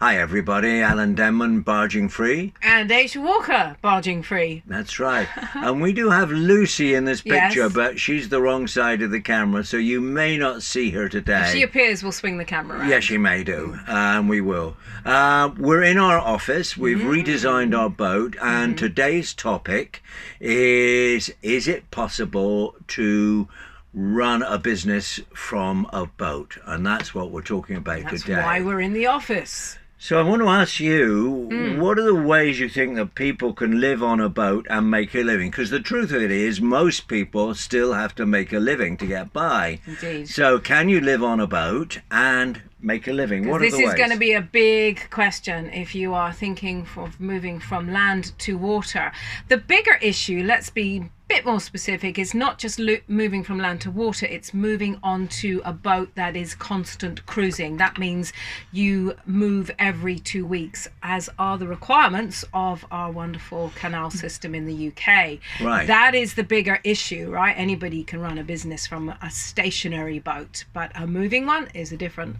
Hi everybody, Alan Denman, Barging Free. And Aisha Walker, Barging Free. That's right. And we do have Lucy in this picture, Yes. but she's the wrong side of the camera, so you may not see her today. If she appears, we'll swing the camera around. Yes, she may do, and we will. We're in our office. We've redesigned our boat, and today's topic is it possible to run a business from a boat? And that's what we're talking about That's today. why we're in the office. So I want to ask you, what are the ways you think that people can live on a boat and make a living? Because the truth of it is, most people still have to make a living to get by. Indeed. So can you live on a boat and make a living? What are the ways? This is going to be a big question if you are thinking of moving from land to water. The bigger issue, let's be a bit more specific, is not just moving from land to water, it's moving onto a boat that is constant cruising. That means you move every 2 weeks, as are the requirements of our wonderful canal system in the UK. Right. That is the bigger issue, right? Anybody can run a business from a stationary boat, but a moving one is a different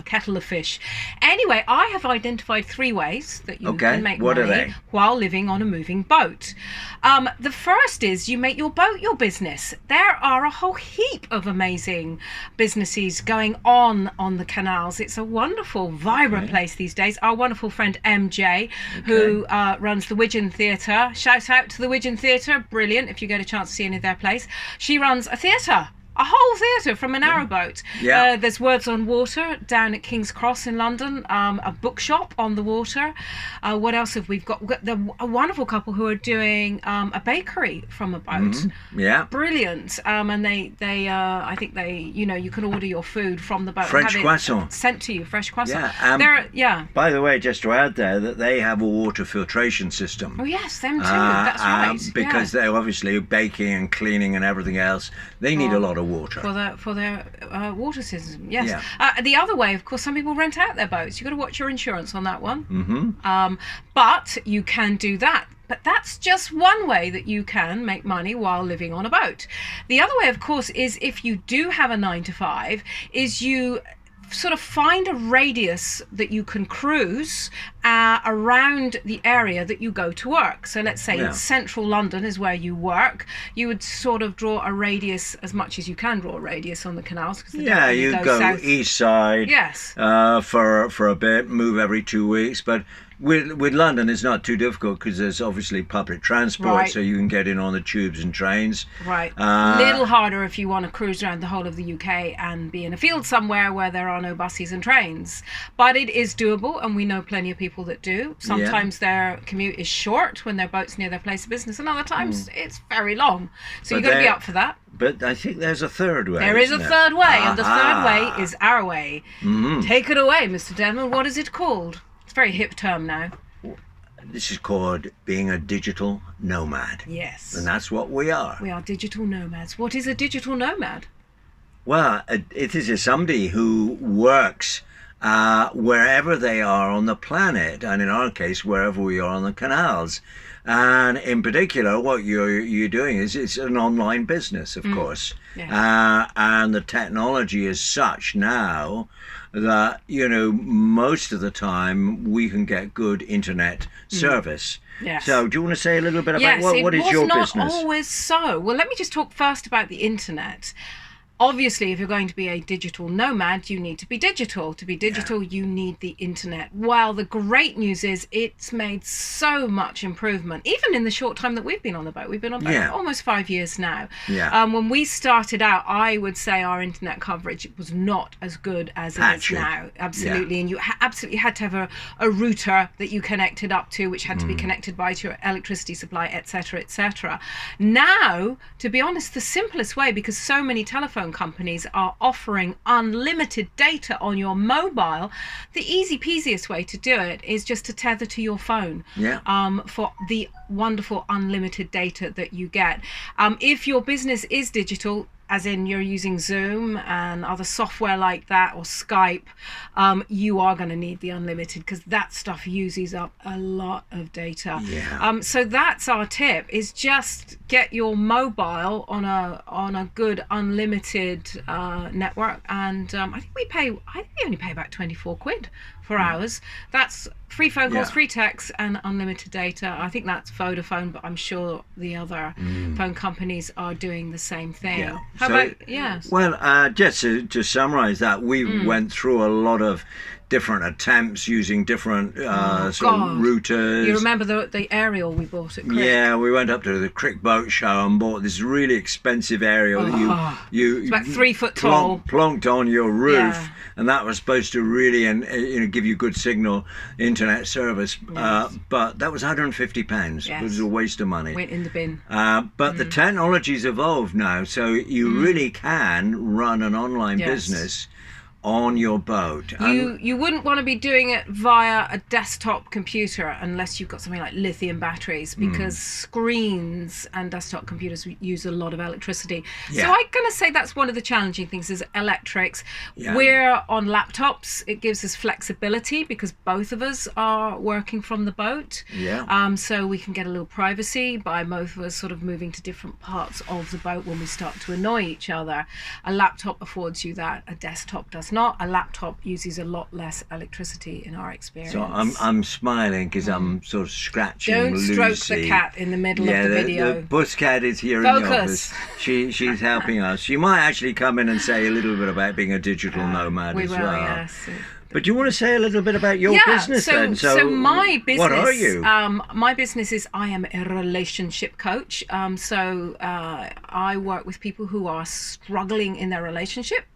kettle of fish. Anyway, I have identified 3 ways that you can make What are money they? while living on a moving boat. The first is you make your boat your business. There are a whole heap of amazing businesses going on the canals. It's a wonderful, vibrant place these days. Our wonderful friend MJ, who runs the Widgeon Theatre. Shout out to the Widgeon Theatre. Brilliant if you get a chance to see any of their plays. She runs a theatre. A whole theatre from a narrowboat. Yeah. There's Words on Water down at King's Cross in London, a bookshop on the water. What else have we've got? We've got a wonderful couple who are doing a bakery from a boat. Yeah. Brilliant. And they I think they, you can order your food from the boat. French and have croissant. it sent to you, fresh croissant. Yeah. By the way, just to add there, that they have a water filtration system. Oh yes, them too. That's right. Because they're obviously baking and cleaning and everything else. They need a lot of water. For their water system, yes. Yeah. The other way, of course, some people rent out their boats. You've got to watch your insurance on that one. But you can do that. But that's just one way that you can make money while living on a boat. The other way, of course, is if you do have a 9 to 5, is you sort of find a radius that you can cruise around the area that you go to work. So let's say central London is where you work. You would sort of draw a radius as much as you can draw a radius on the canals. Cause you go south. East side. Yes. For a bit, move every 2 weeks, but with London, it's not too difficult because there's obviously public transport, so you can get in on the tubes and trains. Right. Little harder if you want to cruise around the whole of the UK and be in a field somewhere where there are no buses and trains. But it is doable, and we know plenty of people that do. Sometimes their commute is short when their boat's near their place of business, and other times it's very long. So you've got to be up for that. But I think there's a third way. There is a third way, and the third way is our way. Take it away, Mr. Denman. What is it called? It's a very hip term now. This is called being a digital nomad. Yes. And that's what we are. We are digital nomads. What is a digital nomad? Well, it is somebody who works wherever they are on the planet, and in our case, wherever we are on the canals. And in particular, what you're doing is it's an online business, of course. Yeah. And the technology is such now that, most of the time we can get good internet service. Yes. So do you want to say a little bit about what is your business? Yes, it was not always so. Well, let me just talk first about the internet. Obviously, if you're going to be a digital nomad, you need to be digital. To be digital, you need the internet. Well, the great news is it's made so much improvement, even in the short time that we've been on the boat. We've been on the boat almost 5 years now. Yeah. When we started out, I would say our internet coverage was not as good as it is now. Absolutely. Yeah. And you absolutely had to have a router that you connected up to, which had to be connected by to your electricity supply, etc., etc. Now, to be honest, the simplest way, because so many telephone companies are offering unlimited data on your mobile, the easy peasiest way to do it is just to tether to your phone for the wonderful unlimited data that you get. If your business is digital, as in you're using Zoom and other software like that, or Skype, you are going to need the unlimited, because that stuff uses up a lot of data. Yeah. So that's our tip, is just get your mobile on a good unlimited network. And I think we only pay about 24 quid for hours. That's free phone calls, Yeah. free texts, and unlimited data. I think that's Vodafone, but I'm sure the other phone companies are doing the same thing. Yeah. How So, about, yes. Well, just to summarize that, we went through a lot of different attempts using different sort of God. routers. You remember the aerial we bought at Crick? Yeah, we went up to the Crick Boat Show and bought this really expensive aerial that you It's about 3 foot tall. plonked on your roof, Yeah. and that was supposed to really give you good signal internet service. Yes. But that was £150. Yes. It was a waste of money. Went in the bin. But the technology's evolved now, so you really can run an online Yes. business on your boat. You wouldn't want to be doing it via a desktop computer unless you've got something like lithium batteries, because screens and desktop computers use a lot of electricity. Yeah. So I'm going to say that's one of the challenging things is electrics. Yeah. We're on laptops. It gives us flexibility because both of us are working from the boat. Yeah. So we can get a little privacy by both of us sort of moving to different parts of the boat when we start to annoy each other. A laptop affords you that. A desktop does not. A laptop uses a lot less electricity in our experience. So I'm smiling because I'm sort of scratching Don't Lucy. stroke the cat in the middle of the video. The bus cat is here in the Focus. office. She's helping us. She might actually come in and say a little bit about being a digital nomad we as will, well. yes. But do you want to say a little bit about your business then? So my business, what are you? My business is I am a relationship coach. I work with people who are struggling in their relationship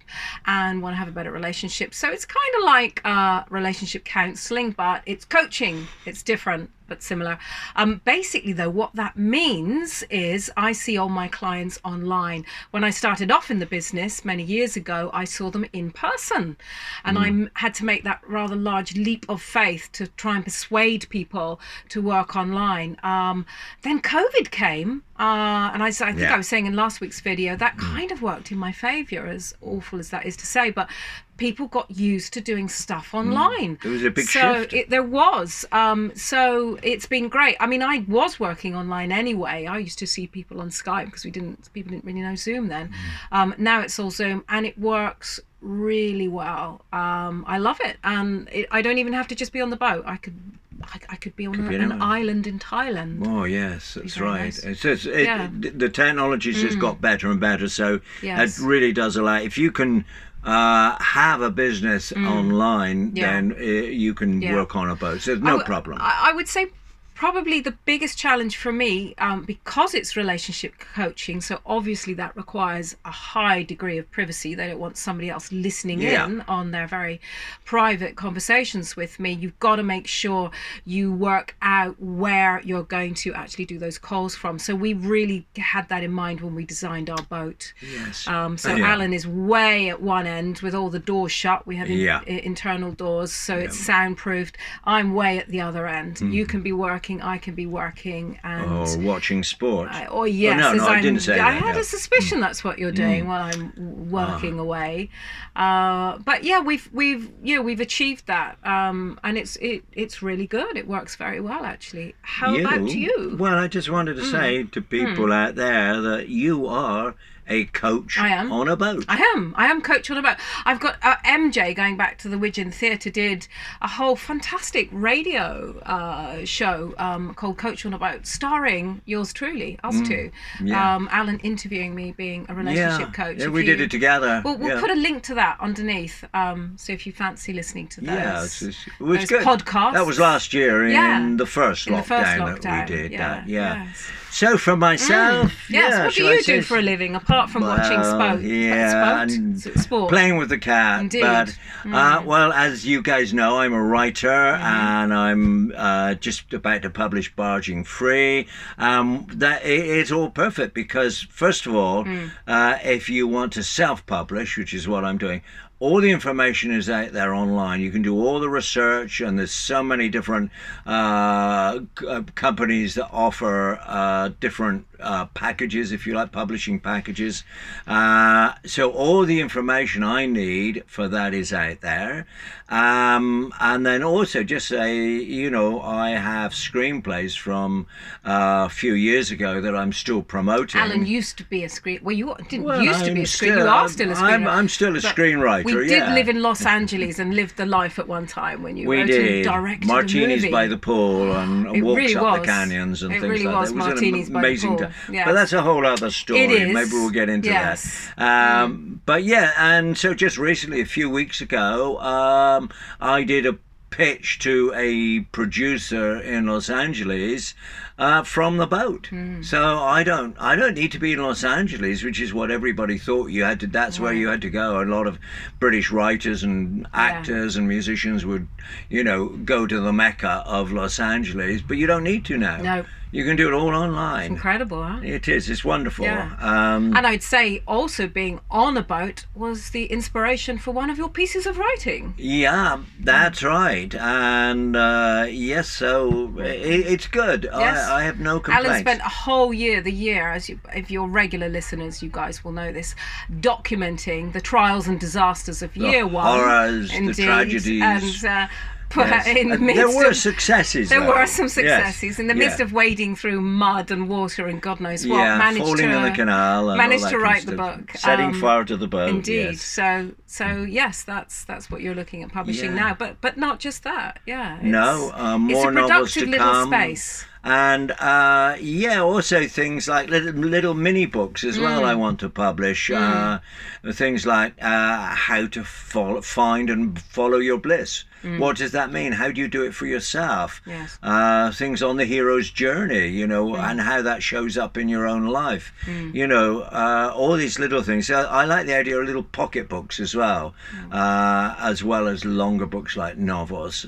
and want to have a better relationship. So it's kind of like relationship counseling, but it's coaching. It's different but similar. Basically though, what that means is I see all my clients online. When I started off in the business many years ago, I saw them in person, and I had to make that rather large leap of faith to try and persuade people to work online. Then COVID came, and I think I was saying in last week's video, that kind of worked in my favour, as awful as that is to say, but people got used to doing stuff online. It was a big shift. shift. There was. So it's been great. I mean, I was working online anyway. I used to see people on Skype because people didn't really know Zoom then. Now it's all Zoom, and it works really well. I love it, and I don't even have to just be on the boat. I could be on an island in Thailand. Oh yes, that's right. Nice. The technology's just got better and better, so Yes. it really does allow. If you can have a business online, then you can work on a boat. So there's no problem. I would say probably the biggest challenge for me, because it's relationship coaching, so obviously that requires a high degree of privacy. They don't want somebody else listening in on their very private conversations with me. You've got to make sure you work out where you're going to actually do those calls from. So we really had that in mind when we designed our boat. Yes. Alan is way at one end with all the doors shut. We have internal doors, so it's soundproofed. I'm way at the other end. You can be working, I can be working, and watching sport. yes, no, I didn't say that. I had a suspicion that's what you're doing while I'm working away. But yeah, we've achieved that, and it's really good. It works very well, actually. How about you? Well, I just wanted to say to people out there that you are a coach on a boat. I am coach on a boat. I've got MJ, going back to the Widgeon Theatre, did a whole fantastic radio show called Coach on a Boat, starring yours truly, us two. Alan interviewing me, being a relationship coach. Yeah, we did it together. We'll put a link to that underneath, so if you fancy listening to those, it was good. Podcasts. That was last year in the first lockdown that we did. Yes. So for myself, what do you do for a living apart from watching sport? Playing with the cat. Indeed. But well, as you guys know, I'm a writer, and I'm just about to publish Barging Free. It's all perfect because, first of all, if you want to self-publish, which is what I'm doing, all the information is out there online. You can do all the research, and there's so many different companies that offer different packages, if you like, publishing packages. So all the information I need for that is out there. And then also just say, I have screenplays from a few years ago that I'm still promoting. Alan used to be a screen. Well, you didn't Well, used to be a I'm screen. still- You are still a screenwriter. I'm still a But screenwriter. We yeah. did live in Los Angeles and lived the life at one time when you We wrote did and directed martinis a movie. by the pool and It walks really up was. the canyons and It things really like was that. It was martinis an by the amazing pool. time. Yes. But that's a whole other story. It is. Maybe we'll get into Yes. that. But yeah, and so just recently, a few weeks ago, I did a pitch to a producer in Los Angeles from the boat. So I don't need to be in Los Angeles, which is what everybody thought you had to. That's where you had to go. A lot of British writers and actors and musicians would, go to the Mecca of Los Angeles, but you don't need to now. No. You can do it all online. Incredible, huh? It is. It's wonderful. Yeah. And I'd say also being on a boat was the inspiration for one of your pieces of writing. Yeah, that's right. And yes, so it's good. Yes. I have no complaints. Alan spent a whole year, if you're regular listeners, you guys will know this, documenting the trials and disasters of year one. Horrors, indeed, the tragedies. And Yes. in the And midst there were of, successes. there though. were some Yes. successes in the midst Yeah. of wading through mud and water and God knows what. Yeah, managed falling to in the canal. And managed all that to kind write of the stuff. book. Setting fire to the boat. Indeed. Yes. So yes, that's what you're looking at publishing Yeah. now. But not just that. Yeah. No, it's more a novels productive to little come. space. And also things like little mini books as well. I want to publish things like how to find and follow your bliss. What does that mean? How do you do it for yourself? Yes. Things on the hero's journey, and how that shows up in your own life. All these little things. So I like the idea of little pocket books as well as longer books like novels.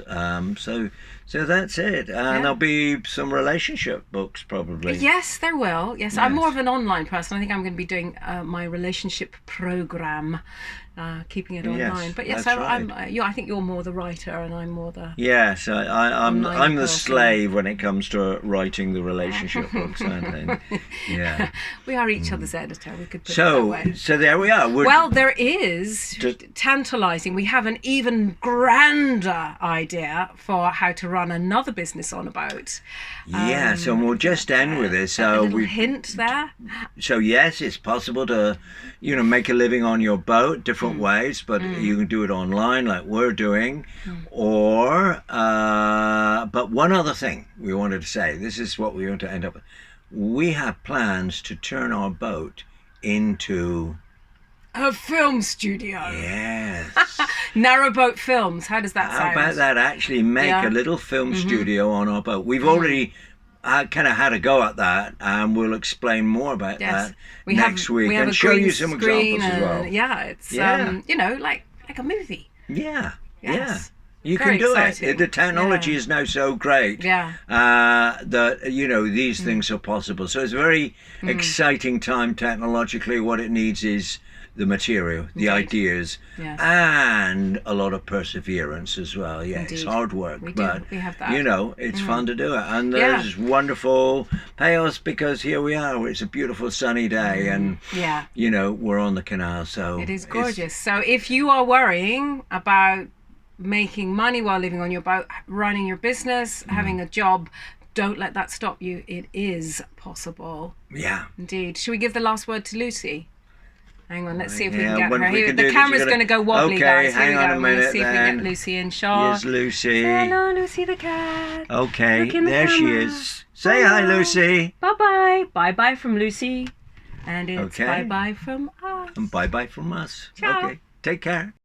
So that's it. And there'll be some relationship books probably. Yes, there will. Yes, I'm more of an online person. I think I'm going to be doing my relationship program, keeping it online. But yes, that's right. I think you're more the writer, and I'm more the. Yes, I'm online the person. slave when it comes to writing the relationship books, I think. Yeah. We are each other's editor. We could put it that way. So there we are. Well, there is tantalising. We have an even grander idea for how to run another business on a boat. Yes, and we'll just end with this. A So little hint there. So yes, it's possible to, make a living on your boat different ways, but you can do it online like we're doing, or but one other thing we wanted to say. This is what we want to end up with. We have plans to turn our boat into A film studio. yes. Narrowboat Films. How does that How sound? about that? Actually, make a little film studio on our boat. We've already kind of had a go at that, and we'll explain more about that next week and show you some examples as well. Yeah, it's like a movie. Yeah, Yes. You Very can do exciting. it. The technology is now so great that these things are possible. So it's a very exciting time technologically. What it needs is the material, the ideas, and a lot of perseverance as well. Yeah, it's hard work, but we have that. it's fun to do it, and there's wonderful payoffs because here we are. It's a beautiful sunny day, and we're on the canal, so it is gorgeous. So if you are worrying about making money while living on your boat, running your business, having a job, don't let that stop you. It is possible. Yeah. Indeed. Should we give the last word to Lucy? Hang on, let's see if we Yeah, can get when her. we Here, can do the this, camera's you're going to go wobbly, Okay, guys. Here hang we on go. a I'm going to minute see if we then. can get Lucy in shot. Here's Lucy. Hello, Lucy the cat. Okay, Look in the there she camera. is. Say hi, Lucy. Bye-bye. Bye-bye from Lucy. And it's Okay. bye-bye from us. And bye-bye from us. Ciao. Okay, take care.